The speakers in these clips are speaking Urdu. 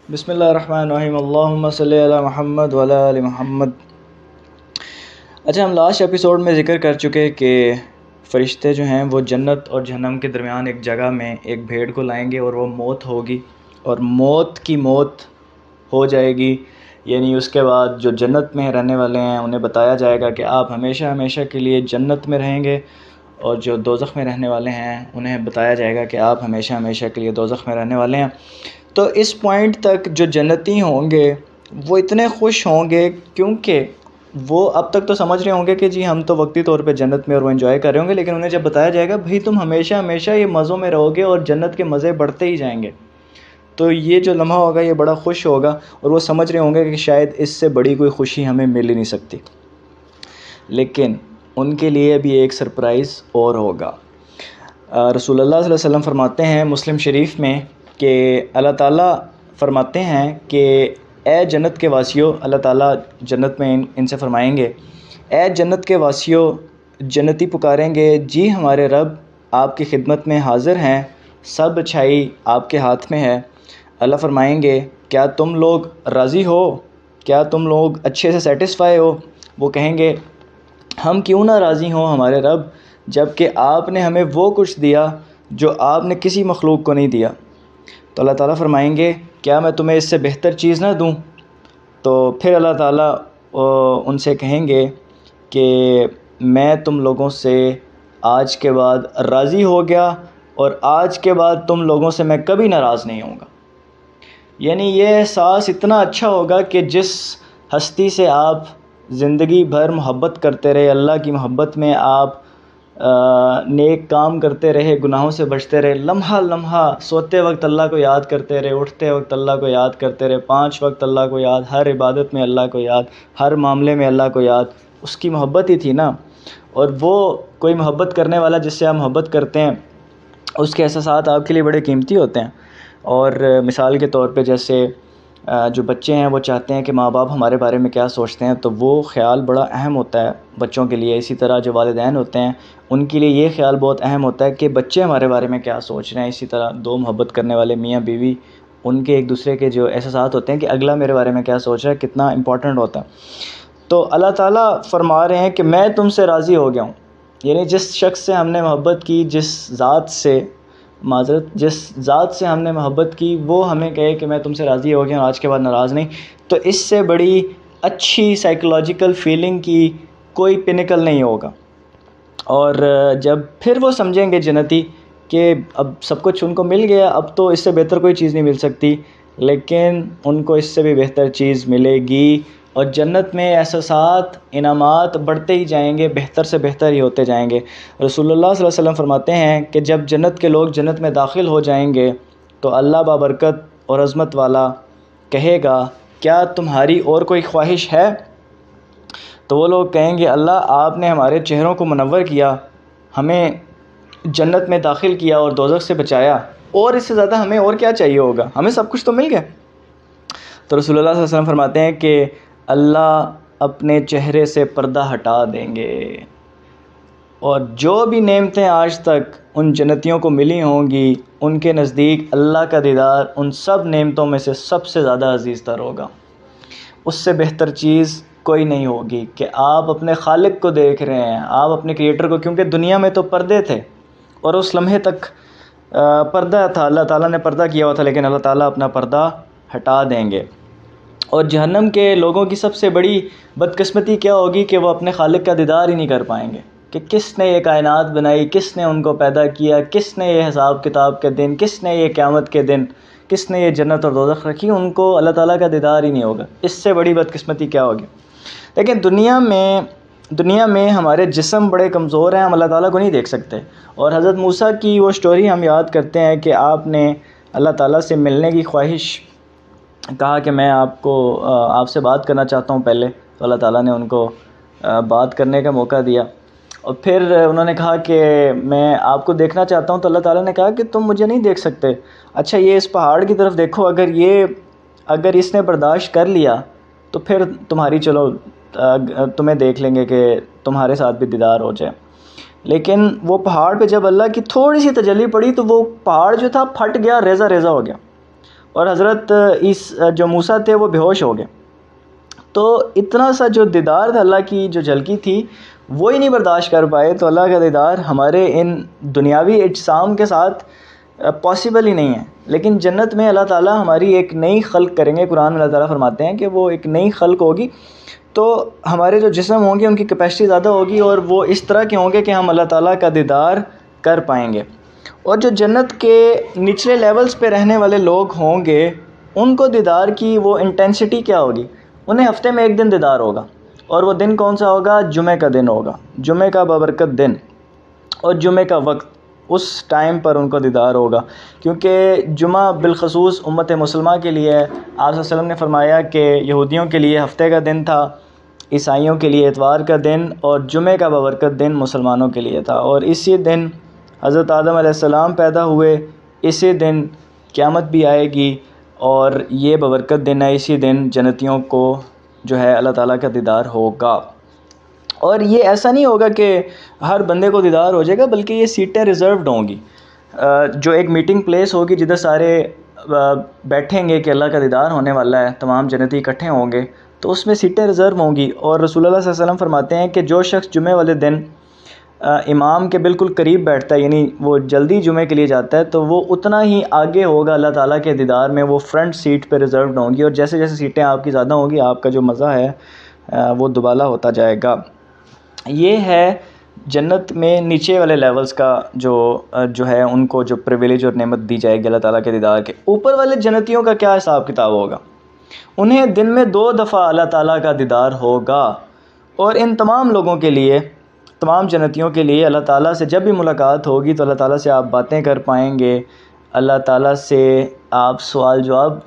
بسم اللہ الرحمن الرحیم، اللہم صلی علی محمد وعلی آل محمد۔ اچھا، ہم لاسٹ ایپیسوڈ میں ذکر کر چکے کہ فرشتے جو ہیں وہ جنت اور جہنم کے درمیان ایک جگہ میں ایک بھیڑ کو لائیں گے اور وہ موت ہوگی اور موت کی موت ہو جائے گی، یعنی اس کے بعد جو جنت میں رہنے والے ہیں انہیں بتایا جائے گا کہ آپ ہمیشہ ہمیشہ کے لیے جنت میں رہیں گے، اور جو دوزخ میں رہنے والے ہیں انہیں بتایا جائے گا کہ آپ ہمیشہ ہمیشہ کے لیے دوزخ میں رہنے والے ہیں۔ تو اس پوائنٹ تک جو جنتی ہوں گے وہ اتنے خوش ہوں گے، کیونکہ وہ اب تک تو سمجھ رہے ہوں گے کہ جی ہم تو وقتی طور پہ جنت میں اور وہ انجوائے کر رہے ہوں گے، لیکن انہیں جب بتایا جائے گا بھئی تم ہمیشہ ہمیشہ یہ مزوں میں رہو گے اور جنت کے مزے بڑھتے ہی جائیں گے، تو یہ جو لمحہ ہوگا یہ بڑا خوش ہوگا اور وہ سمجھ رہے ہوں گے کہ شاید اس سے بڑی کوئی خوشی ہمیں مل ہی نہیں سکتی۔ لیکن ان کے لیے بھی ایک سرپرائز اور ہوگا۔ رسول اللہ صلی اللہ علیہ وسلم فرماتے ہیں مسلم شریف میں کہ اللہ تعالیٰ فرماتے ہیں کہ اے جنت کے واسیوں، اللہ تعالیٰ جنت میں ان سے فرمائیں گے، اے جنت کے واسیوں، جنتی پکاریں گے جی ہمارے رب آپ کی خدمت میں حاضر ہیں، سب اچھائی آپ کے ہاتھ میں ہے۔ اللہ فرمائیں گے کیا تم لوگ راضی ہو، کیا تم لوگ اچھے سے سیٹسفائی ہو؟ وہ کہیں گے ہم کیوں نہ راضی ہوں ہمارے رب، جب کہ آپ نے ہمیں وہ کچھ دیا جو آپ نے کسی مخلوق کو نہیں دیا۔ تو اللہ تعالیٰ فرمائیں گے کیا میں تمہیں اس سے بہتر چیز نہ دوں؟ تو پھر اللہ تعالیٰ ان سے کہیں گے کہ میں تم لوگوں سے آج کے بعد راضی ہو گیا اور آج کے بعد تم لوگوں سے میں کبھی ناراض نہیں ہوں گا۔ یعنی یہ احساس اتنا اچھا ہوگا کہ جس ہستی سے آپ زندگی بھر محبت کرتے رہے، اللہ کی محبت میں آپ نیک کام کرتے رہے، گناہوں سے بچتے رہے، لمحہ لمحہ سوتے وقت اللہ کو یاد کرتے رہے، اٹھتے وقت اللہ کو یاد کرتے رہے، 5 وقت اللہ کو یاد، ہر عبادت میں اللہ کو یاد، ہر معاملے میں اللہ کو یاد، اس کی محبت ہی تھی نا۔ اور وہ کوئی محبت کرنے والا جس سے آپ محبت کرتے ہیں اس کے احساسات آپ کے لیے بڑے قیمتی ہوتے ہیں۔ اور مثال کے طور پہ جیسے جو بچے ہیں وہ چاہتے ہیں کہ ماں باپ ہمارے بارے میں کیا سوچتے ہیں، تو وہ خیال بڑا اہم ہوتا ہے بچوں کے لیے۔ اسی طرح جو والدین ہوتے ہیں ان کے لیے یہ خیال بہت اہم ہوتا ہے کہ بچے ہمارے بارے میں کیا سوچ رہے ہیں۔ اسی طرح دو محبت کرنے والے میاں بیوی، ان کے ایک دوسرے کے جو احساسات ہوتے ہیں کہ اگلا میرے بارے میں کیا سوچ رہا ہے، کتنا امپورٹنٹ ہوتا ہے۔ تو اللہ تعالیٰ فرما رہے ہیں کہ میں تم سے راضی ہو گیا ہوں، یعنی جس شخص سے ہم نے محبت کی، جس ذات سے ہم نے محبت کی، وہ ہمیں کہے کہ میں تم سے راضی ہو گیا ہوں، آج کے بعد ناراض نہیں، تو اس سے بڑی اچھی سائیکولوجیکل فیلنگ کی کوئی پینیکل نہیں ہوگا۔ اور جب پھر وہ سمجھیں گے جنتی کہ اب سب کچھ ان کو مل گیا، اب تو اس سے بہتر کوئی چیز نہیں مل سکتی، لیکن ان کو اس سے بھی بہتر چیز ملے گی، اور جنت میں احساسات، انعامات بڑھتے ہی جائیں گے، بہتر سے بہتر ہی ہوتے جائیں گے۔ رسول اللہ صلی اللہ علیہ وسلم فرماتے ہیں کہ جب جنت کے لوگ جنت میں داخل ہو جائیں گے تو اللہ بابرکت اور عظمت والا کہے گا کیا تمہاری اور کوئی خواہش ہے؟ تو وہ لوگ کہیں گے اللہ آپ نے ہمارے چہروں کو منور کیا، ہمیں جنت میں داخل کیا اور دوزخ سے بچایا، اور اس سے زیادہ ہمیں اور کیا چاہیے ہوگا، ہمیں سب کچھ تو مل گیا۔ تو رسول اللہ صلی اللہ علیہ وسلم فرماتے ہیں کہ اللہ اپنے چہرے سے پردہ ہٹا دیں گے، اور جو بھی نعمتیں آج تک ان جنتیوں کو ملی ہوں گی ان کے نزدیک اللہ کا دیدار ان سب نعمتوں میں سے سب سے زیادہ عزیز تر ہوگا۔ اس سے بہتر چیز کوئی نہیں ہوگی کہ آپ اپنے خالق کو دیکھ رہے ہیں، آپ اپنے کریٹر کو، کیونکہ دنیا میں تو پردے تھے اور اس لمحے تک پردہ تھا، اللہ تعالیٰ نے پردہ کیا ہوا تھا، لیکن اللہ تعالیٰ اپنا پردہ ہٹا دیں گے۔ اور جہنم کے لوگوں کی سب سے بڑی بدقسمتی کیا ہوگی کہ وہ اپنے خالق کا دیدار ہی نہیں کر پائیں گے، کہ کس نے یہ کائنات بنائی، کس نے ان کو پیدا کیا، کس نے یہ حساب کتاب کے دن، کس نے یہ قیامت کے دن، کس نے یہ جنت اور دوزخ رکھی، ان کو اللہ تعالیٰ کا دیدار ہی نہیں ہوگا۔ اس سے بڑی بدقسمتی کیا ہوگی؟ لیکن دنیا میں ہمارے جسم بڑے کمزور ہیں، ہم اللہ تعالیٰ کو نہیں دیکھ سکتے، اور حضرت موسیٰ کی وہ سٹوری ہم یاد کرتے ہیں کہ آپ نے اللہ تعالیٰ سے ملنے کی خواہش کہا کہ میں آپ سے بات کرنا چاہتا ہوں پہلے، تو اللہ تعالیٰ نے ان کو بات کرنے کا موقع دیا، اور پھر انہوں نے کہا کہ میں آپ کو دیکھنا چاہتا ہوں، تو اللہ تعالیٰ نے کہا کہ تم مجھے نہیں دیکھ سکتے، اچھا یہ اس پہاڑ کی طرف دیکھو، اگر اس نے برداشت کر لیا تو پھر تمہیں دیکھ لیں گے کہ تمہارے ساتھ بھی دیدار ہو جائے۔ لیکن وہ پہاڑ پہ جب اللہ کی تھوڑی سی تجلی پڑی تو وہ پہاڑ جو تھا پھٹ گیا، ریزہ ریزہ ہو گیا، اور حضرت جو موسیٰ تھے وہ بے ہوش ہو گئے. تو اتنا سا جو دیدار تھا اللہ کی جو جھلکی تھی وہ ہی نہیں برداشت کر پائے. تو اللہ کا دیدار ہمارے ان دنیاوی اجسام کے ساتھ پاسبل ہی نہیں ہے. لیکن جنت میں اللہ تعالیٰ ہماری ایک نئی خلق کریں گے. قرآن میں اللہ تعالیٰ فرماتے ہیں کہ وہ ایک نئی خلق ہوگی, تو ہمارے جو جسم ہوں گے ان کی کیپیسٹی زیادہ ہوگی, اور وہ اس طرح کے ہوں گے کہ ہم اللہ تعالیٰ کا دیدار کر پائیں گے. اور جو جنت کے نچلے لیولز پہ رہنے والے لوگ ہوں گے ان کو دیدار کی وہ انٹینسٹی کیا ہوگی, انہیں ہفتے میں ایک دن دیدار ہوگا, اور وہ دن کون سا ہوگا؟ جمعہ کا دن ہوگا, جمعہ کا بابرکت دن, اور جمعہ کا وقت اس ٹائم پر ان کو دیدار ہوگا. کیونکہ جمعہ بالخصوص امت مسلمہ کے لیے آپ صلی اللہ علیہ وسلم نے فرمایا کہ یہودیوں کے لیے ہفتے کا دن تھا, عیسائیوں کے لیے اتوار کا دن, اور جمعہ کا بابرکت دن مسلمانوں کے لیے تھا. اور اسی دن حضرت آدم علیہ السلام پیدا ہوئے, اسی دن قیامت بھی آئے گی, اور یہ بابرکت دن ہے. اسی دن جنتیوں کو جو ہے اللہ تعالیٰ کا دیدار ہوگا. اور یہ ایسا نہیں ہوگا کہ ہر بندے کو دیدار ہو جائے گا, بلکہ یہ سیٹیں ریزروڈ ہوں گی. جو ایک میٹنگ پلیس ہوگی جدھر سارے بیٹھیں گے کہ اللہ کا دیدار ہونے والا ہے, تمام جنتی اکٹھے ہوں گے, تو اس میں سیٹیں ریزرو ہوں گی. اور رسول اللہ صلی اللہ علیہ وسلم فرماتے ہیں کہ جو شخص جمعے والے دن امام کے بالکل قریب بیٹھتا ہے, یعنی وہ جلدی جمعے کے لیے جاتا ہے, تو وہ اتنا ہی آگے ہوگا اللہ تعالیٰ کے دیدار میں, وہ فرنٹ سیٹ پہ ریزروڈ ہوں گی. اور جیسے جیسے سیٹیں آپ کی زیادہ ہوں گی آپ کا جو مزہ ہے وہ دوبالا ہوتا جائے گا. یہ ہے جنت میں نیچے والے لیولز کا جو ہے ان کو جو پریویلیج اور نعمت دی جائے گی اللہ تعالیٰ کے دیدار کے. اوپر والے جنتیوں کا کیا حساب کتاب ہوگا؟ انہیں دن میں 2 دفعہ اللہ تعالیٰ کا دیدار ہوگا. اور ان تمام لوگوں کے لیے, تمام جنتیوں کے لیے اللہ تعالیٰ سے جب بھی ملاقات ہوگی تو اللہ تعالیٰ سے آپ باتیں کر پائیں گے, اللہ تعالیٰ سے آپ سوال جواب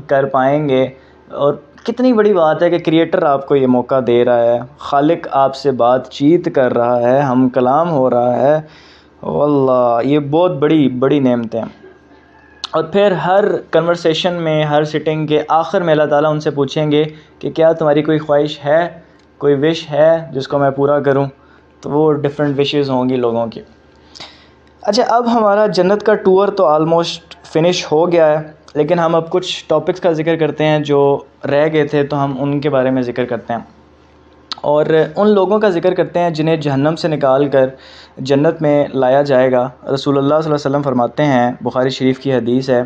کر پائیں گے. اور کتنی بڑی بات ہے کہ کریٹر آپ کو یہ موقع دے رہا ہے, خالق آپ سے بات چیت کر رہا ہے, ہم کلام ہو رہا ہے. واللہ یہ بہت بڑی بڑی نعمتیں ہیں. اور پھر ہر کنورسیشن میں, ہر سٹنگ کے آخر میں اللہ تعالیٰ ان سے پوچھیں گے کہ کیا تمہاری کوئی خواہش ہے, کوئی وش ہے جس کو میں پورا کروں؟ تو وہ ڈفرینٹ وشز ہوں گی لوگوں کی. اچھا, اب ہمارا جنت کا ٹور تو آلموسٹ فنش ہو گیا ہے, لیکن ہم اب کچھ ٹاپکس کا ذکر کرتے ہیں جو رہ گئے تھے, تو ہم ان کے بارے میں ذکر کرتے ہیں. اور ان لوگوں کا ذکر کرتے ہیں جنہیں جہنم سے نکال کر جنت میں لایا جائے گا. رسول اللہ صلی اللہ علیہ وسلم فرماتے ہیں, بخاری شریف کی حدیث ہے,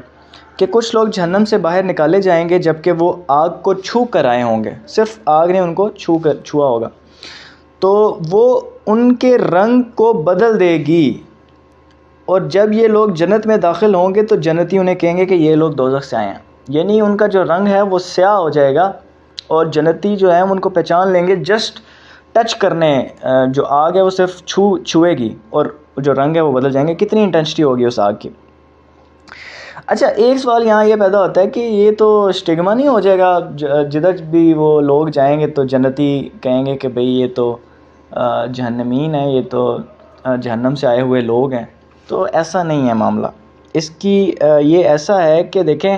کہ کچھ لوگ جہنم سے باہر نکالے جائیں گے جبکہ وہ آگ کو چھو کر آئے ہوں گے, صرف آگ نے ان کو چھوا ہوگا, تو وہ ان کے رنگ کو بدل دے گی. اور جب یہ لوگ جنت میں داخل ہوں گے تو جنتی انہیں کہیں گے کہ یہ لوگ دوزخ سے آئے ہیں, یعنی ان کا جو رنگ ہے وہ سیاہ ہو جائے گا, اور جنتی جو ہیں ان کو پہچان لیں گے جسٹ ٹچ کرنے, جو آگ ہے وہ صرف چھوئے گی اور جو رنگ ہے وہ بدل جائیں گے. کتنی انٹینسٹی ہوگی اس آگ کی. اچھا, ایک سوال یہاں یہ پیدا ہوتا ہے کہ یہ تو اسٹگما نہیں ہو جائے گا, جدھر بھی وہ لوگ جائیں گے تو جنتی کہیں گے کہ بھئی یہ تو جہنمین ہیں, یہ تو جہنم سے آئے ہوئے لوگ ہیں. تو ایسا نہیں ہے معاملہ. اس کی یہ ایسا ہے کہ دیکھیں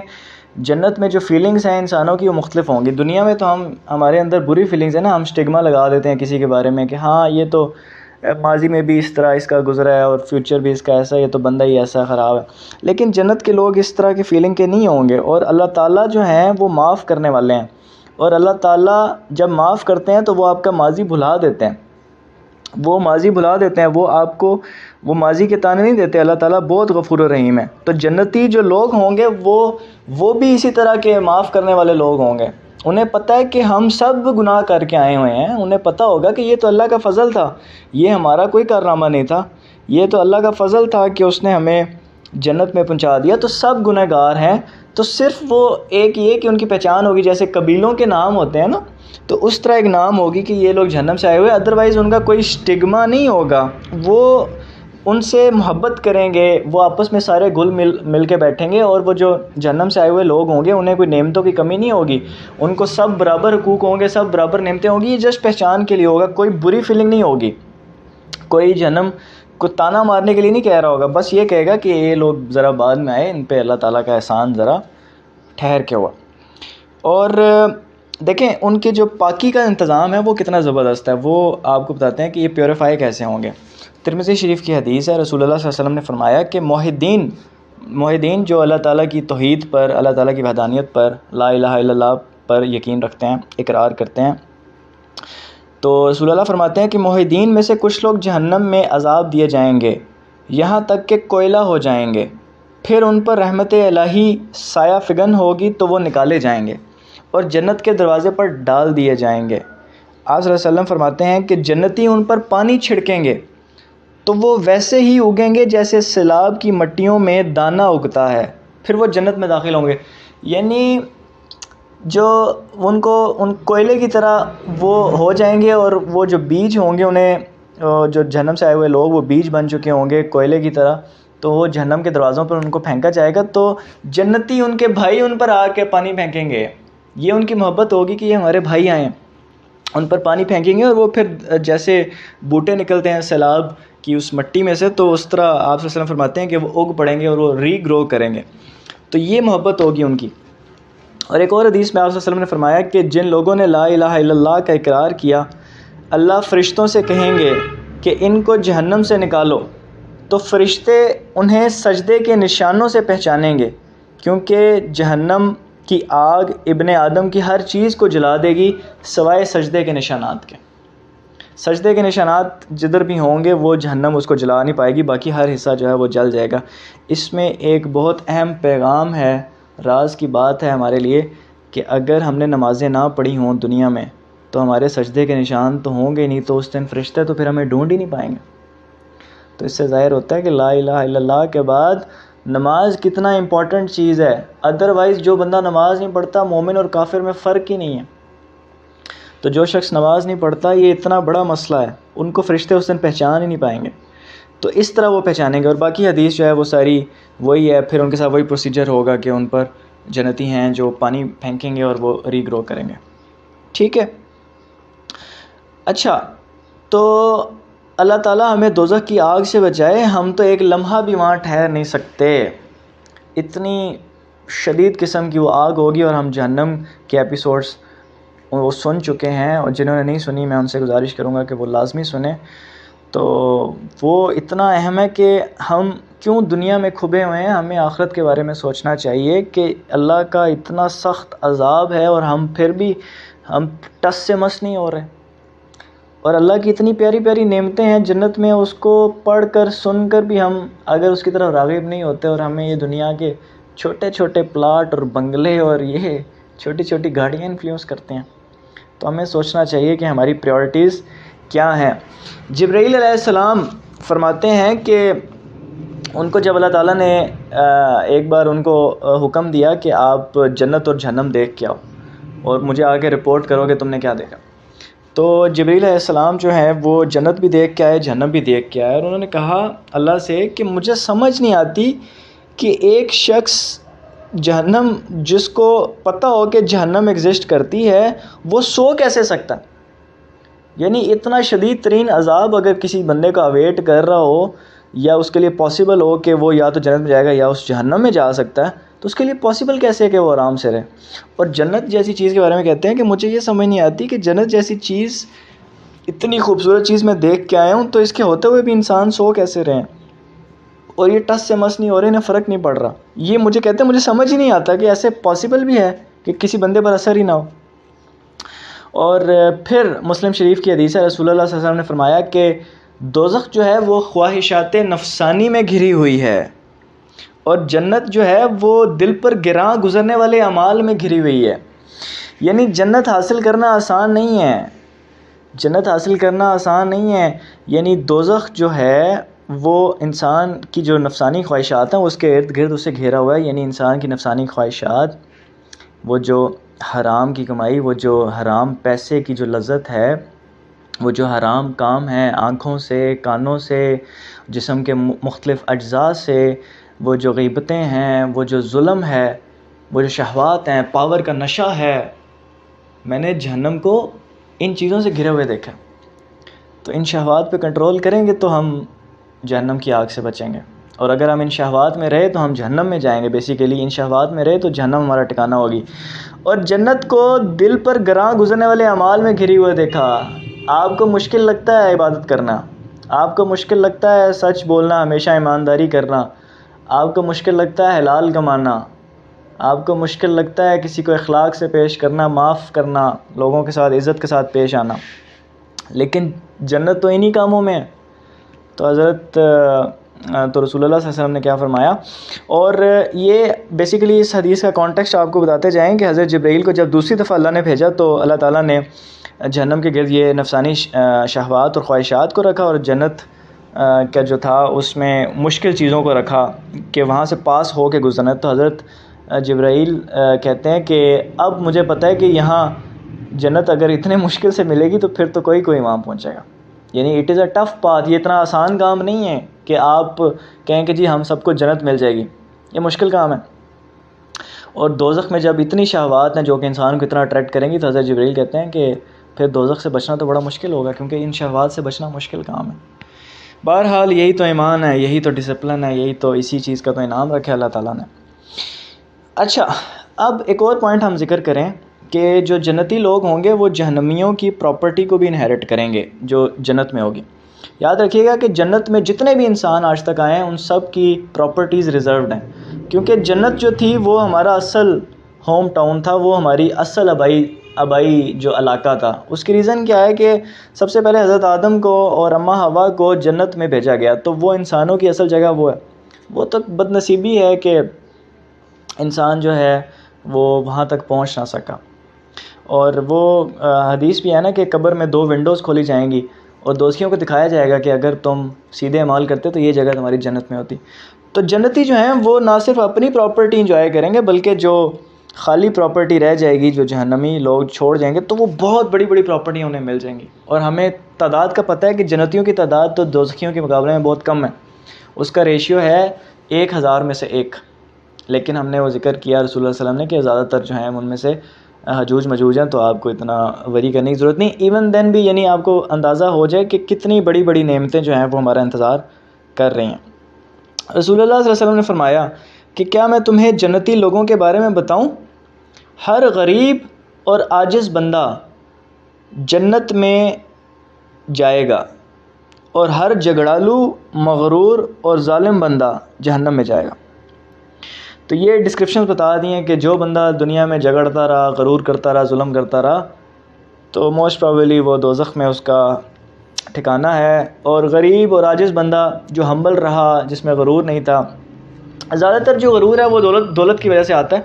جنت میں جو فیلنگز ہیں انسانوں کی وہ مختلف ہوں گی. دنیا میں تو ہمارے اندر بری فیلنگز ہیں نا, ہم اسٹگما لگا دیتے ہیں کسی کے بارے میں کہ ہاں یہ تو ماضی میں بھی اس طرح اس کا گزرا ہے اور فیوچر بھی اس کا ایسا, یہ تو بندہ ہی ایسا خراب ہے. لیکن جنت کے لوگ اس طرح کی فیلنگ کے نہیں ہوں گے. اور اللہ تعالیٰ جو ہیں وہ معاف کرنے والے ہیں, اور اللہ تعالیٰ جب معاف کرتے ہیں تو وہ آپ کا ماضی بھلا دیتے ہیں, وہ ماضی بھلا دیتے ہیں, وہ آپ کو وہ ماضی کے تانے نہیں دیتے. اللہ تعالیٰ بہت غفور الرحیم ہے. تو جنتی جو لوگ ہوں گے وہ بھی اسی طرح کے معاف کرنے والے لوگ ہوں گے. انہیں پتہ ہے کہ ہم سب گناہ کر کے آئے ہوئے ہیں, انہیں پتہ ہوگا کہ یہ تو اللہ کا فضل تھا, یہ ہمارا کوئی کارنامہ نہیں تھا, یہ تو اللہ کا فضل تھا کہ اس نے ہمیں جنت میں پہنچا دیا. تو سب گناہ گار ہیں. تو صرف وہ ایک یہ کہ ان کی پہچان ہوگی, جیسے قبیلوں کے نام ہوتے ہیں نا, تو اس طرح ایک نام ہوگی کہ یہ لوگ جہنم سے آئے ہوئے. ادروائز ان کا کوئی اسٹگما نہیں ہوگا, وہ ان سے محبت کریں گے, وہ آپس میں سارے گل مل کے بیٹھیں گے. اور وہ جو جہنم سے آئے ہوئے لوگ ہوں گے انہیں کوئی نعمتوں کی کمی نہیں ہوگی, ان کو سب برابر حقوق ہوں گے, سب برابر نعمتیں ہوں گی. یہ جسٹ پہچان کے لیے ہوگا, کوئی بری فیلنگ نہیں ہوگی. کوئی جہنم کو تانا مارنے کے لیے نہیں کہہ رہا ہوگا, بس یہ کہے گا کہ یہ لوگ ذرا بعد میں آئے, ان پہ اللہ تعالیٰ کا احسان ذرا ٹھہر کے ہوا. اور دیکھیں ان کے جو پاکی کا انتظام ہے وہ کتنا زبردست ہے. وہ آپ کو بتاتے ہیں کہ یہ پیوریفائی کیسے ہوں گے. ترمذی شریف کی حدیث ہے, رسول اللہ صلی اللہ علیہ وسلم نے فرمایا کہ موحدین موحدین جو اللہ تعالیٰ کی توحید پر، اللہ تعالیٰ کی وحدانیت پر، لا الہ الا اللہ پر یقین رکھتے ہیں، اقرار کرتے ہیں، تو رسول اللہ فرماتے ہیں کہ موحدین میں سے کچھ لوگ جہنم میں عذاب دیے جائیں گے یہاں تک کہ کوئلہ ہو جائیں گے، پھر ان پر رحمت الہی سایہ فگن ہوگی تو وہ نکالے جائیں گے اور جنت کے دروازے پر ڈال دیے جائیں گے۔ آپ صلی اللہ علیہ وسلم فرماتے ہیں کہ جنتی ان پر پانی چھڑکیں گے تو وہ ویسے ہی اگیں گے جیسے سیلاب کی مٹیوں میں دانہ اگتا ہے، پھر وہ جنت میں داخل ہوں گے۔ یعنی جو ان کوئلے کی طرح وہ ہو جائیں گے، اور وہ جو بیج ہوں گے انہیں، جو جہنم سے آئے ہوئے لوگ وہ بیج بن چکے ہوں گے کوئلے کی طرح، تو وہ جہنم کے دروازوں پر ان کو پھینکا جائے گا، تو جنتی ان کے بھائی ان پر آ کے پانی پھینکیں گے۔ یہ ان کی محبت ہوگی کہ یہ ہمارے بھائی آئیں، ان پر پانی پھینکیں گے، اور وہ پھر جیسے بوٹے نکلتے ہیں سیلاب کی اس مٹی میں سے، تو اس طرح آپ صلی اللہ علیہ وسلم فرماتے ہیں کہ وہ اگ پڑیں گے اور وہ ری گرو کریں گے۔ تو یہ محبت ہوگی ان کی۔ اور ایک اور حدیث میں آپ صلی اللہ علیہ وسلم نے فرمایا کہ جن لوگوں نے لا الہ الا اللہ کا اقرار کیا، اللہ فرشتوں سے کہیں گے کہ ان کو جہنم سے نکالو، تو فرشتے انہیں سجدے کے نشانوں سے پہچانیں گے، کیونکہ جہنم کی آگ ابن آدم کی ہر چیز کو جلا دے گی سوائے سجدے کے نشانات کے۔ سجدے کے نشانات جدھر بھی ہوں گے وہ جہنم اس کو جلا نہیں پائے گی، باقی ہر حصہ جو ہے وہ جل جائے گا۔ اس میں ایک بہت اہم پیغام ہے، راز کی بات ہے ہمارے لیے، کہ اگر ہم نے نمازیں نہ پڑھی ہوں دنیا میں تو ہمارے سجدے کے نشان تو ہوں گے نہیں، تو اس دن فرشتے تو پھر ہمیں ڈھونڈ ہی نہیں پائیں گے۔ تو اس سے ظاہر ہوتا ہے کہ لا الہ الا اللہ کے بعد نماز کتنا امپورٹنٹ چیز ہے۔ ادروائز جو بندہ نماز نہیں پڑھتا، مومن اور کافر میں فرق ہی نہیں ہے۔ تو جو شخص نماز نہیں پڑھتا، یہ اتنا بڑا مسئلہ ہے، ان کو فرشتے اس دن پہچان ہی نہیں پائیں گے۔ تو اس طرح وہ پہچانیں گے، اور باقی حدیث جو ہے وہ ساری وہی ہے، پھر ان کے ساتھ وہی پروسیجر ہوگا کہ ان پر جنتی ہیں جو پانی پھینکیں گے اور وہ ری گرو کریں گے۔ ٹھیک ہے، اچھا، تو اللہ تعالیٰ ہمیں دوزخ کی آگ سے بچائے، ہم تو ایک لمحہ بھی وہاں ٹھہر نہیں سکتے، اتنی شدید قسم کی وہ آگ ہوگی۔ اور ہم جہنم کے ایپیسوڈز وہ سن چکے ہیں، اور جنہوں نے نہیں سنی میں ان سے گزارش کروں گا کہ وہ لازمی سنیں۔ تو وہ اتنا اہم ہے کہ ہم کیوں دنیا میں کھبے ہوئے ہیں، ہمیں آخرت کے بارے میں سوچنا چاہیے کہ اللہ کا اتنا سخت عذاب ہے، اور ہم پھر بھی ہم ٹس سے مس نہیں ہو رہے۔ اور اللہ کی اتنی پیاری پیاری نعمتیں ہیں جنت میں، اس کو پڑھ کر سن کر بھی ہم اگر اس کی طرف راغب نہیں ہوتے، اور ہمیں یہ دنیا کے چھوٹے چھوٹے پلاٹ اور بنگلے اور یہ چھوٹی چھوٹی گاڑیاں انفلوئنس کرتے ہیں، تو ہمیں سوچنا چاہیے کہ ہماری پریورٹیز کیا ہیں۔ جبرائیل علیہ السلام فرماتے ہیں کہ ان کو جب اللہ تعالیٰ نے ایک بار ان کو حکم دیا کہ آپ جنت اور جہنم دیکھ کے آؤ اور مجھے آ کے رپورٹ کرو کہ تم نے کیا دیکھا، تو جبرائیل علیہ السلام جو ہیں وہ جنت بھی دیکھ کے آئے، جہنم بھی دیکھ کے آئے، اور انہوں نے کہا اللہ سے کہ مجھے سمجھ نہیں آتی کہ ایک شخص جہنم، جس کو پتہ ہو کہ جہنم ایگزسٹ کرتی ہے، وہ سو کیسے سکتا؟ یعنی اتنا شدید ترین عذاب اگر کسی بندے کا اویٹ کر رہا ہو، یا اس کے لیے پاسبل ہو کہ وہ یا تو جنت میں جائے گا یا اس جہنم میں جا سکتا ہے، تو اس کے لیے پاسبل کیسے ہے کہ وہ آرام سے رہے؟ اور جنت جیسی چیز کے بارے میں کہتے ہیں کہ مجھے یہ سمجھ نہیں آتی کہ جنت جیسی چیز، اتنی خوبصورت چیز میں دیکھ کے آیا ہوں، تو اس کے ہوتے ہوئے بھی انسان سو کیسے رہے ہیں، اور یہ ٹس سے مس نہیں ہو رہے، انہیں فرق نہیں پڑ رہا۔ یہ مجھے کہتے ہیں مجھے سمجھ ہی نہیں آتا کہ ایسے پاسبل بھی ہے کہ کسی بندے پر اثر ہی نہ ہو۔ اور پھر مسلم شریف کی حدیث ہے، رسول اللہ صلی اللہ علیہ وسلم نے فرمایا کہ دوزخ جو ہے وہ خواہشات نفسانی میں گھری ہوئی ہے، اور جنت جو ہے وہ دل پر گراں گزرنے والے اعمال میں گھری ہوئی ہے۔ یعنی جنت حاصل کرنا آسان نہیں ہے، جنت حاصل کرنا آسان نہیں ہے۔ یعنی دوزخ جو ہے وہ انسان کی جو نفسانی خواہشات ہیں اس کے ارد گرد اسے گھیرا ہوا ہے۔ یعنی انسان کی نفسانی خواہشات، وہ جو حرام کی کمائی، وہ جو حرام پیسے کی جو لذت ہے، وہ جو حرام کام ہے آنکھوں سے، کانوں سے، جسم کے مختلف اجزاء سے، وہ جو غیبتیں ہیں، وہ جو ظلم ہے، وہ جو شہوات ہیں، پاور کا نشہ ہے، میں نے جہنم کو ان چیزوں سے گھرے ہوئے دیکھا۔ تو ان شہوات پہ کنٹرول کریں گے تو ہم جہنم کی آگ سے بچیں گے، اور اگر ہم ان شہوات میں رہے تو ہم جہنم میں جائیں گے۔ بیسیکلی ان شہوات میں رہے تو جہنم ہمارا ٹھکانہ ہوگی۔ اور جنت کو دل پر گراں گزرنے والے اعمال میں گھری ہوئے دیکھا۔ آپ کو مشکل لگتا ہے عبادت کرنا، آپ کو مشکل لگتا ہے سچ بولنا، ہمیشہ ایمانداری کرنا، آپ کو مشکل لگتا ہے حلال کمانا، آپ کو مشکل لگتا ہے کسی کو اخلاق سے پیش کرنا، معاف کرنا، لوگوں کے ساتھ عزت کے ساتھ پیش آنا، لیکن جنت تو انہی کاموں میں ہے۔ تو حضرت تو رسول اللہ صلی اللہ علیہ وسلم نے کیا فرمایا، اور یہ بیسیکلی اس حدیث کا کانٹیکسٹ آپ کو بتاتے جائیں کہ حضرت جبرائیل کو جب دوسری دفعہ اللہ نے بھیجا تو اللہ تعالیٰ نے جہنم کے گرد یہ نفسانی شہوات اور خواہشات کو رکھا، اور جنت کا جو تھا اس میں مشکل چیزوں کو رکھا کہ وہاں سے پاس ہو کے گزرنا۔ تو حضرت جبرائیل کہتے ہیں کہ اب مجھے پتہ ہے کہ یہاں جنت اگر اتنے مشکل سے ملے گی تو پھر تو کوئی وہاں پہنچے گا، یعنی it is a tough path, یہ اتنا آسان کام نہیں ہے کہ آپ کہیں کہ جی ہم سب کو جنت مل جائے گی، یہ مشکل کام ہے۔ اور دوزخ میں جب اتنی شہوات ہیں جو کہ انسان کو اتنا اٹریکٹ کریں گی، تو حضرت جبرائیل کہتے ہیں کہ پھر دوزخ سے بچنا تو بڑا مشکل ہوگا، کیونکہ ان شہوات سے بچنا مشکل کام ہے۔ بہرحال یہی تو ایمان ہے، یہی تو ڈسپلن ہے، یہی تو اسی چیز کا تو انعام رکھا اللہ تعالیٰ نے۔ اچھا، اب ایک اور پوائنٹ ہم ذکر کریں کہ جو جنتی لوگ ہوں گے وہ جہنمیوں کی پراپرٹی کو بھی انہیرٹ کریں گے جو جنت میں ہوگی۔ یاد رکھیے گا کہ جنت میں جتنے بھی انسان آج تک آئے ہیں ان سب کی پراپرٹیز ریزروڈ ہیں، کیونکہ جنت جو تھی وہ ہمارا اصل ہوم ٹاؤن تھا، وہ ہماری اصل آبائی جو علاقہ تھا۔ اس کی ریزن کیا ہے کہ سب سے پہلے حضرت آدم کو اور اماں حوا کو جنت میں بھیجا گیا، تو وہ انسانوں کی اصل جگہ وہ ہے۔ وہ تو بد نصیبی ہے کہ انسان جو ہے وہ وہاں تک پہنچ نہ سکا، اور وہ حدیث بھی ہے نا کہ قبر میں 2 ونڈوز کھولی جائیں گی اور دوزخیوں کو دکھایا جائے گا کہ اگر تم سیدھے اعمال کرتے تو یہ جگہ تمہاری جنت میں ہوتی۔ تو جنتی جو ہیں وہ نہ صرف اپنی پراپرٹی انجوائے کریں گے، بلکہ جو خالی پراپرٹی رہ جائے گی، جو جہنمی لوگ چھوڑ جائیں گے، تو وہ بہت بڑی بڑی پراپرٹیاں انہیں مل جائیں گی۔ اور ہمیں تعداد کا پتہ ہے کہ جنتیوں کی تعداد تو دوزخیوں کے مقابلے میں بہت کم ہے، اس کا ریشیو ہے 1000 میں سے 1، لیکن ہم نے وہ ذکر کیا رسول اللہ صلی اللہ علیہ وسلم نے کہ زیادہ تر جو ہیں ان میں سے حجوج مجوج ہیں، تو آپ کو اتنا وری کرنے کی ضرورت نہیں۔ ایون دین بھی یعنی آپ کو اندازہ ہو جائے کہ کتنی بڑی بڑی نعمتیں جو ہیں وہ ہمارا انتظار کر رہی ہیں۔ رسول اللہ صلی اللہ علیہ وسلم نے فرمایا کہ کیا میں تمہیں جنتی لوگوں کے بارے میں بتاؤں؟ ہر غریب اور عاجز بندہ جنت میں جائے گا، اور ہر جھگڑالو، مغرور اور ظالم بندہ جہنم میں جائے گا۔ تو یہ ڈسکرپشنز بتا دی ہیں کہ جو بندہ دنیا میں جھگڑتا رہا، غرور کرتا رہا، ظلم کرتا رہا، تو موسٹ پروبیبلی وہ دوزخ میں اس کا ٹھکانہ ہے۔ اور غریب اور عاجز بندہ جو ہمبل رہا، جس میں غرور نہیں تھا، زیادہ تر جو غرور ہے وہ دولت کی وجہ سے آتا ہے،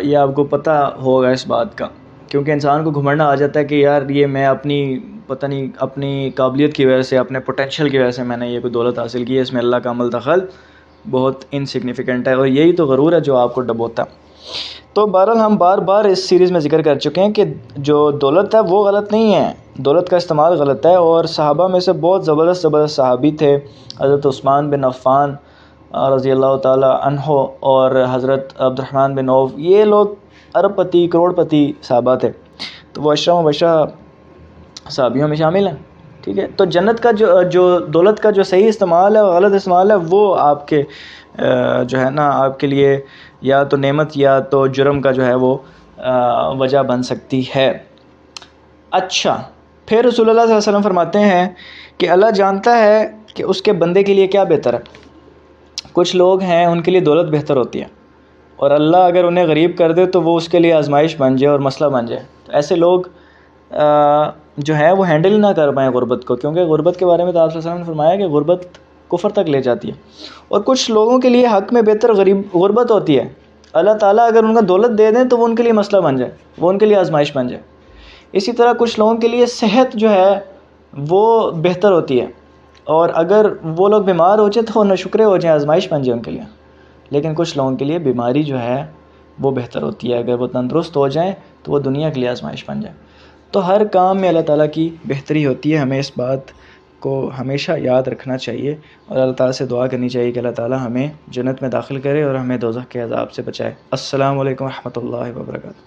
یہ آپ کو پتہ ہوگا اس بات کا، کیونکہ انسان کو گھمنڈا آ جاتا ہے کہ یار یہ میں اپنی قابلیت کی وجہ سے، اپنے پوٹینشیل کی وجہ سے میں نے یہ کوئی دولت حاصل کی ہے، اس میں اللہ کا عمل دخل بہت انسگنیفیکنٹ ہے، اور یہی تو غرور ہے جو آپ کو ڈبوتا ہے۔ تو بہرحال ہم بار بار اس سیریز میں ذکر کر چکے ہیں کہ جو دولت ہے وہ غلط نہیں ہے، دولت کا استعمال غلط ہے، اور صحابہ میں سے بہت زبردست صحابی تھے، حضرت عثمان بن عفان رضی اللہ تعالی عنہ اور حضرت عبد الرحمن بن عوف، یہ لوگ ارب پتی، کروڑ پتی صحابہ تھے، تو وہ عشرہ مبشرہ صحابیوں میں شامل ہیں۔ ٹھیک ہے، تو جنت کا جو دولت کا جو صحیح استعمال ہے اور غلط استعمال ہے، وہ آپ کے جو ہے نا آپ کے لیے یا تو نعمت یا تو جرم کا جو ہے وہ وجہ بن سکتی ہے۔ اچھا، پھر رسول اللہ صلی اللہ علیہ وسلم فرماتے ہیں کہ اللہ جانتا ہے کہ اس کے بندے کے لیے کیا بہتر ہے۔ کچھ لوگ ہیں ان کے لیے دولت بہتر ہوتی ہے، اور اللہ اگر انہیں غریب کر دے تو وہ اس کے لیے آزمائش بن جائے اور مسئلہ بن جائے۔ تو ایسے لوگ جو ہے وہ ہینڈل نہ کر پائیں غربت کو، کیونکہ غربت کے بارے میں تو آپ صلی اللہ علیہ وسلم نے فرمایا کہ غربت کفر تک لے جاتی ہے۔ اور کچھ لوگوں کے لیے حق میں بہتر غربت ہوتی ہے، اللہ تعالیٰ اگر ان کا دولت دے دیں تو وہ ان کے لیے مسئلہ بن جائے، وہ ان کے لیے آزمائش بن جائے۔ اسی طرح کچھ لوگوں کے لیے صحت جو ہے وہ بہتر ہوتی ہے، اور اگر وہ لوگ بیمار ہو جائیں تو وہ ناشکرے ہو جائیں، آزمائش بن جائے ان کے لیے۔ لیکن کچھ لوگوں کے لیے بیماری جو ہے وہ بہتر ہوتی ہے، اگر وہ تندرست ہو جائیں تو وہ دنیا کے لیے آزمائش بن جائے۔ تو ہر کام میں اللہ تعالیٰ کی بہتری ہوتی ہے، ہمیں اس بات کو ہمیشہ یاد رکھنا چاہیے، اور اللہ تعالیٰ سے دعا کرنی چاہیے کہ اللہ تعالیٰ ہمیں جنت میں داخل کرے اور ہمیں دوزخ کے عذاب سے بچائے۔ السلام علیکم ورحمۃ اللہ وبرکاتہ۔